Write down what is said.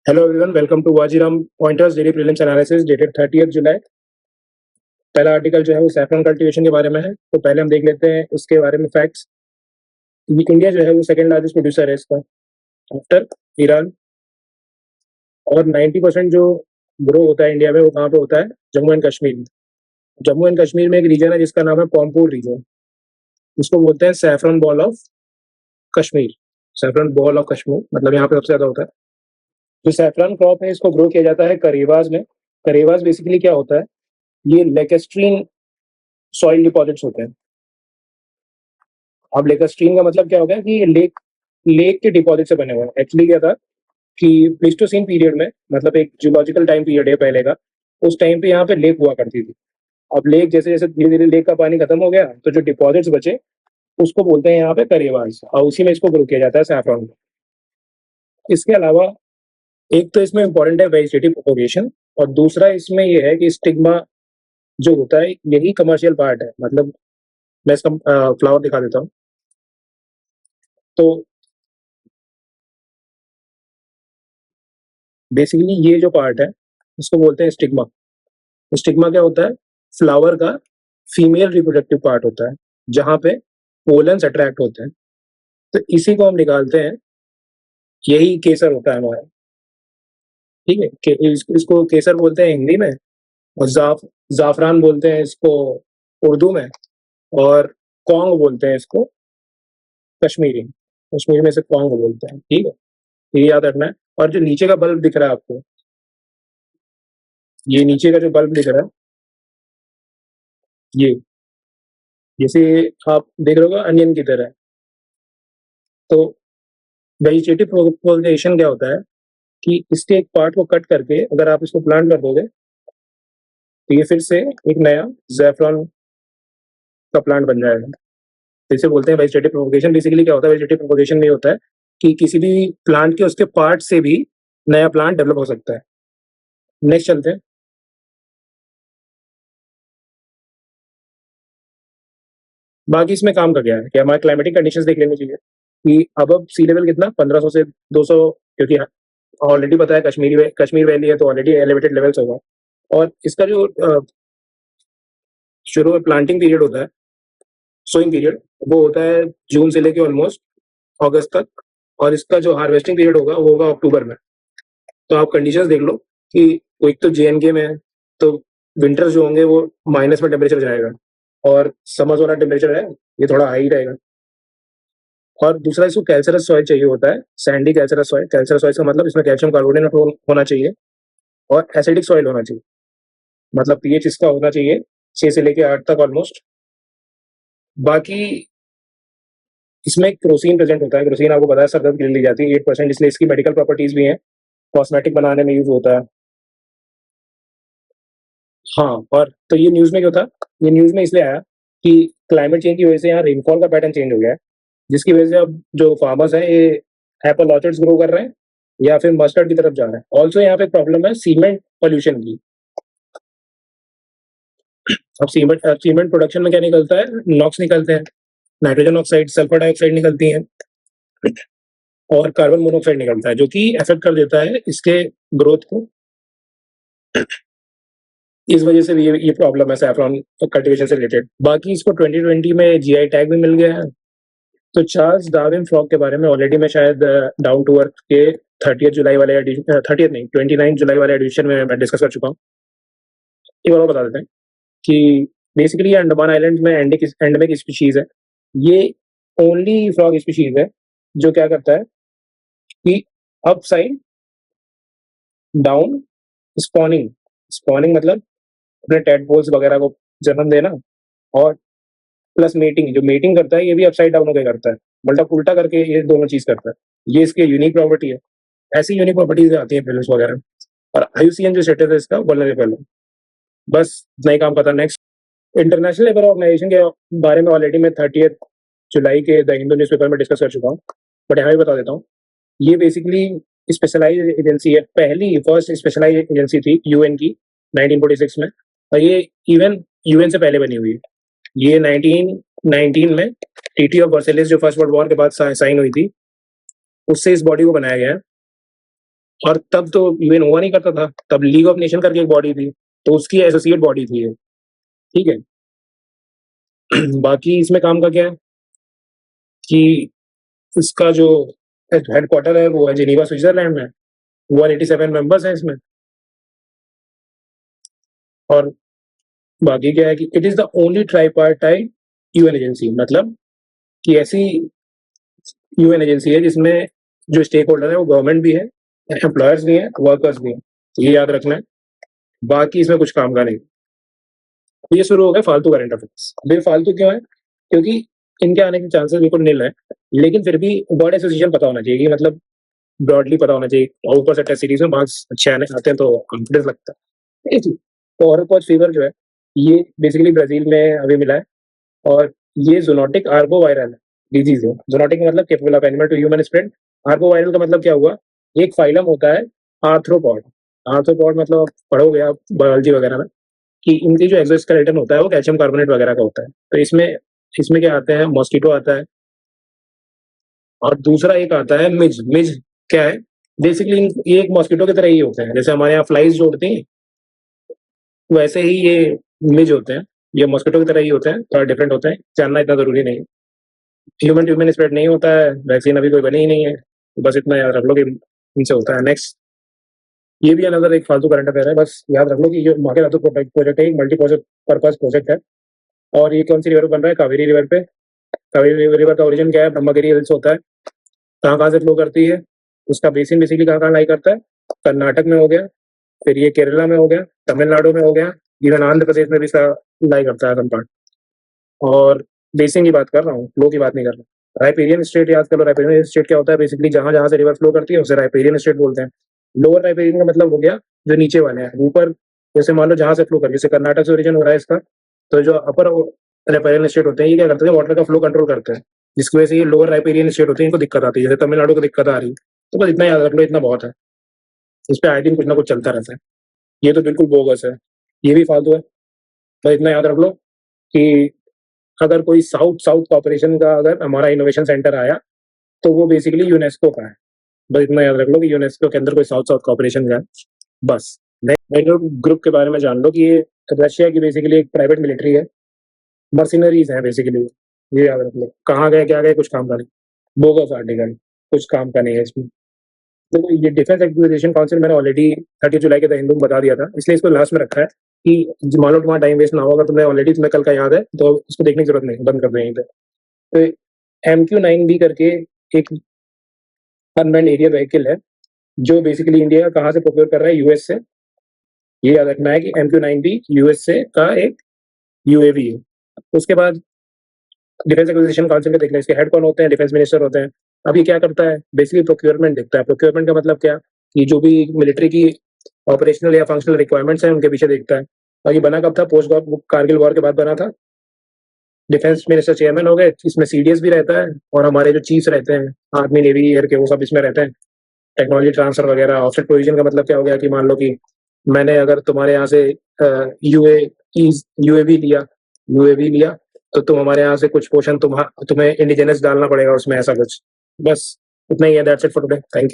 Hello everyone, welcome to Vajiram pointers daily prelims analysis dated 30 July. पहला article जो है वो सैफरन कल्टीवेशन के बारे में है। तो पहले हम देख लेते हैं इसके बारे में फैक्ट्स। इंडिया जो है वो सेकंड लार्जेस्ट प्रोड्यूसर है इसका आफ्टर ईरान। और 90% जो ग्रो होता है इंडिया में वो कहाँ पे होता है? जम्मू एंड कश्मीर में। जम्मू एंड कश्मीर में एक रीजन है जिसका नाम है पॉम्पोर रीजन। इसको बोलते हैं saffron ball of Kashmir. Saffron ball of Kashmir मतलब यहाँ पे सबसे ज्यादा होता है। जो सैफरन क्रॉप है इसको ग्रो किया जाता है करेवाज में। करेवाज बेसिकली क्या होता है? ये लेकेस्ट्रीन सॉइल डिपॉजिट्स होते हैं। अब लेकेस्ट्रीन का मतलब क्या होगा कि ये लेक लेक के डिपॉजिट से बने हुए हैं। एक्चुअली क्या था कि प्लीस्टोसीन पीरियड में, मतलब एक जियोलॉजिकल टाइम पीरियड है पहले का, उस टाइम पे यहाँ पे लेक हुआ करती थी। अब लेक जैसे जैसे धीरे धीरे लेक का पानी खत्म हो गया तो जो डिपॉजिट्स बचे उसको बोलते हैं यहाँ पे करेवाज, और उसी में इसको ग्रो किया जाता है सैफरन। इसके अलावा एक तो इसमें इंपॉर्टेंट है वेजिटेटिव प्रोपोगेशन, और दूसरा इसमें ये है कि स्टिग्मा जो होता है यही कमर्शियल पार्ट है। मतलब मैं इसका फ्लावर दिखा देता हूँ। तो बेसिकली ये जो पार्ट है इसको बोलते हैं स्टिग्मा। स्टिग्मा क्या होता है? फ्लावर का फीमेल रिप्रोडक्टिव पार्ट होता है जहां पे पोलन्स अट्रैक्ट होते हैं। तो इसी को हम निकालते हैं, यही केसर होता है हमारा। ठीक है, इसको केसर बोलते हैं हिंदी में, और जाफरान बोलते हैं इसको उर्दू में, और कौंग बोलते हैं इसको कश्मीरी। कश्मीर में से कौंग बोलते हैं। ठीक है, ये याद रखना है। और जो नीचे का बल्ब दिख रहा है आपको, ये नीचे का जो बल्ब दिख रहा है, ये जैसे आप देख रहे हो अनियन की तरह। तो वेजिटेटिव प्रोपगेशन क्या होता है कि इसके एक पार्ट को कट करके अगर आप इसको प्लांट कर दोगे तो ये फिर से एक नया जैफरन का प्लांट बन जाएगा। तो इसे बोलते हैं वेजिटेटिव प्रोपगेशन। बेसिकली क्या होता है वेजिटेटिव प्रोपगेशन में? होता है कि किसी भी प्लांट के उसके पार्ट से भी नया प्लांट डेवलप हो सकता है। नेक्स्ट चलते हैं। बाकी इसमें काम का क्या है कि हमारे क्लाइमेटिक कंडीशंस देख लेनी चाहिए कि अब सी लेवल कितना 1500 से 200, क्योंकि ऑलरेडी पता है कश्मीर वैली है तो ऑलरेडी एलिवेटेड लेवल्स होगा। और इसका जो शुरू में प्लांटिंग पीरियड होता है, सोइंग पीरियड, वो होता है जून से लेके ऑलमोस्ट अगस्त तक, और इसका जो हार्वेस्टिंग पीरियड होगा वो होगा अक्टूबर में। तो आप कंडीशंस देख लो कि एक तो JNK में है, तो विंटर जो होंगे वो माइनस में टेम्परेचर जाएगा, और समर्स वाला टेम्परेचर है ये थोड़ा हाई रहेगा। और दूसरा इसको कैल्सरस सॉइल चाहिए होता है, Sandy calcareous soil. Calcareous soil का मतलब इसमें कैल्शियम कार्बोनेट होना चाहिए, और एसिडिक सॉइल होना चाहिए। मतलब पीएच इसका होना चाहिए 6 से लेके 8 तक ऑलमोस्ट। बाकी इसमें क्रोसिन प्रेजेंट होता है। क्रोसिन आपको पता है सर दर्द के लिए ली जाती है 8%, इसलिए इसकी मेडिकल प्रॉपर्टीज भी हैं, कॉस्मेटिक बनाने में यूज होता है। हाँ, और तो ये न्यूज में क्यों था? ये न्यूज में इसलिए आया कि क्लाइमेट चेंज की वजह से यहाँ रेनफॉल का पैटर्न चेंज हो गया है, जिसकी वजह से अब जो फार्मर्स हैं ये एप्पल ऑर्चर्ड्स ग्रो कर रहे हैं या फिर मस्टर्ड की तरफ जा रहे हैं। ऑल्सो यहाँ पे प्रॉब्लम है सीमेंट पोल्यूशन की। अब सीमेंट प्रोडक्शन में क्या निकलता है? नॉक्स निकलते हैं, नाइट्रोजन ऑक्साइड, सल्फर डाइऑक्साइड निकलती हैं, और कार्बन मोनोऑक्साइड निकलता है, जो कि अफेक्ट कर देता है इसके ग्रोथ को। इस वजह से भी ये प्रॉब्लम है सैफरॉन कल्टीवेशन से रिलेटेड। बाकी इसको 2020 में जीआई टैग भी मिल गया है। तो चार्ल्स डार्विन फ्रॉग के बारे में ऑलरेडी मैं शायद डाउन टू अर्थ के 30 जुलाई वाले 30 नहीं 29 जुलाई वाले एडिशन में मैं डिस्कस कर चुका हूँ। एक बार और बता देते हैं कि बेसिकली ये अंडमान आइलैंड में एंडेमिक स्पीशीज है। ये ओनली फ्रॉग स्पीशीज है जो क्या करता है कि अपसाइड डाउन स्पॉनिंग। स्पॉनिंग मतलब अपने टेडपोल्स वगैरह को जन्म देना, और प्लस मीटिंग। जो मीटिंग करता है ये भी अपसाइड डाउन होकर करता है, मतलब उल्टा करके ये दोनों चीज करता है। ये इसकी यूनिक प्रॉपर्टी है। ऐसी यूनिक प्रॉपर्टीज आती है फिल्म्स वगैरह। और आईयूसीएन जो स्टेटस है इसका वल्नरेबल है। बस इतना ही काम पता। नेक्स्ट, इंटरनेशनल लेबर ऑर्गेनाइजेशन के बारे में ऑलरेडी मैं 30 जुलाई के द हिंदू न्यूज़पेपर में डिस्कस कर चुका हूँ, बट यहाँ भी बता देता हूँ। ये बेसिकली स्पेशलाइज एजेंसी है, पहली फर्स्ट स्पेशलाइज एजेंसी थी यूएन की 1946 में, और ये इवन यूएन से पहले बनी हुई है। ये 1919 में ट्रीटी ऑफ वर्सेलिस जो फर्स्ट वर्ल्ड वॉर के बाद साइन हुई थी, उससे इस बॉडी को बनाया गया है। और तब तो यूएन हुआ नहीं करता था, तब लीग ऑफ नेशन करके एक बॉडी थी, तो उसकी एसोसिएट बॉडी थी ये, ठीक है। बाकी इसमें काम का क्या है कि इसका जो हेडक्वार्टर है वो है जेनीवा स्विट्जरलैंड में। 187 मेंबर्स हैं इसमें। और बाकी क्या है कि it is the only tripartite UN agency, मतलब कि ऐसी यूएन एजेंसी है जिसमें जो स्टेक होल्डर है वो गवर्नमेंट भी है, एम्प्लॉयर्स भी हैं, वर्कर्स भी हैं, ये याद रखना है। बाकी इसमें कुछ काम का नहीं। तो ये शुरू हो गया फालतू करंट अफेयर्स। अब ये फालतू क्यों है? क्योंकि इनके आने के चांसेस बिल्कुल नील है, लेकिन फिर भी वर्ड एसोसिएशन पता होना चाहिए कि मतलब ब्रॉडली पता होना चाहिए, और ऊपर से टेस्ट सीरीज में मार्क्स अच्छे आते हैं तो कॉन्फिडेंस लगता है। तो ऑरोपॉज फीवर जो है ये बेसिकली ब्राजील में अभी मिला है, और ये जूनोटिक आर्बो वायरल डिजीज है। जूनोटिक का मतलब capable of animal to human spread. Arbo viral का मतलब क्या हुआ? एक फाइलम होता है आर्थ्रोपॉड। आर्थ्रोपॉड मतलब पढ़ोगे आप बायोलॉजी वगैरह में कि इनकी जो एक्सोस्केलेटन होता है वो कैल्शियम कार्बोनेट वगैरह का होता है। तो इसमें इसमें क्या आते हैं? मॉस्किटो आता है, और दूसरा एक आता है मिज। मिज क्या है? बेसिकली ये एक मॉस्किटो की तरह ही होते हैं, जैसे हमारे यहाँ फ्लाइज जो उड़ती हैं वैसे ही ये मिज होते हैं। ये मॉस्किटो की तरह ही होते हैं, थोड़ा डिफरेंट होते हैं, जानना इतना जरूरी नहीं है। ह्यूमन टू ह्यूमन स्प्रेड नहीं होता है, वैक्सीन अभी कोई बनी ही नहीं है, तो बस इतना याद रख लो कि इनसे होता है। नेक्स्ट, ये भी अनदर एक फालतू करंट अफेयर है, बस याद रख लो कि ये माके धातु प्रोजेक्ट है, एक मल्टी पर्पज प्रोजेक्ट है। और ये कौन सी रिवर बन रहा है? कावेरी रिवर पे। कावेरी रिवर का ओरिजिन क्या है? ब्रह्मगिरी हिल्स होता है। कहाँ कहाँ से फ्लो करती है? उसका बेसिन बेसिकली कहाँ कहाँ लाई करता है? कर्नाटक में हो गया, फिर ये केरला में हो गया, तमिलनाडु में हो गया, इवन आंध्र प्रदेश में भी इसका लाई करता है पार्ट। और बेसिन की बात कर रहा हूँ, फ्लो की बात नहीं कर रहा। राइपेरियन स्टेट याद कर लो। राइपेरियन स्टेट क्या होता है? बेसिकली जहां जहां से रिवर फ्लो करती है उसे राइपेरियन स्टेट बोलते हैं। लोअर राइपेरियन का मतलब हो गया जो नीचे वाले हैं। ऊपर जैसे मान लो जहां से फ्लो कर, जैसे कर्नाटक से ओरिजिन हो रहा है इसका, तो जो अपर राइपेरियन स्टेट होते हैं ये क्या करते हैं? वाटर का फ्लो कंट्रोल करते हैं, जिसकी वजह से ये लोअर राइपेरियन स्टेट होते हैं इनको दिक्कत आती है, जैसे तमिलनाडु को दिक्कत आ रही है। तो बस इतना याद रख लो, इतना बहुत है। इस पे आए दिन कुछ ना कुछ चलता रहता है। ये तो बिल्कुल बोगस है, ये भी फालतू है। बस इतना याद रख लो कि अगर कोई साउथ साउथ कॉपरेशन का अगर हमारा इनोवेशन सेंटर आया तो वो बेसिकली यूनेस्को का है। बस इतना याद रख लो कि यूनेस्को के अंदर कोई साउथ साउथ कॉपरेशन का है, बस। नेटो ग्रुप के बारे में जान लो कि ये रशिया की बेसिकली एक प्राइवेट मिलिट्री है, मर्सिनरीज है बेसिकली। ये याद रख लो, कहाँ गए क्या गए कुछ काम का नहीं, बोगस आर्टिकल, कुछ काम का नहीं है इसमें। देखो ये डिफेंस एक्विजिशन काउंसिल मैंने ऑलरेडी 30 जुलाई के द हिंदू में बता दिया था, इसलिए इसको लास्ट में रखा है कि मान लो तुम्हारा टाइम वेस्ट ना होगा, तुमने ऑलरेडी तुम्हें कल का याद है तो इसको देखने की जरूरत नहीं, बंद कर दो यहीं पे। तो MQ-9B करके एक अनमैन्ड एरियल व्हीकल है जो बेसिकली इंडिया कहाँ से प्रोक्योर कर रहा है? यूएस से। ये याद रखना है कि MQ-9B यूएस से का एक यूएवी है। उसके बाद डिफेंस एक्विजिशन काउंसिल के देखना, इसके हेड कौन होते हैं? डिफेंस मिनिस्टर होते हैं। अब ये क्या करता है? बेसिकली प्रोक्योरमेंट देखता है। प्रोक्योरमेंट का मतलब क्या? कि जो भी मिलिट्री की ऑपरेशनल या फंक्शनल रिक्वायरमेंट्स हैं उनके पीछे देखता है। और ये बना कब था? पोस्ट कारगिल वॉर के बाद बना था। डिफेंस मिनिस्टर चेयरमैन हो गए, इसमें सीडीएस भी रहता है, और हमारे जो चीफ्स रहते हैं आर्मी नेवी एयर के, वो सब इसमें रहते हैं। टेक्नोलॉजी ट्रांसफर वगैरह। ऑफसेट प्रोविजन का मतलब क्या हो गया कि मान लो कि मैंने अगर तुम्हारे यहाँ से यूएवी लिया तो तुम हमारे यहाँ से कुछ पोर्शन तुम्हें इंडिजिनस डालना पड़ेगा उसमें, ऐसा कुछ। बस इतना ही है। That's it for today. Thank you.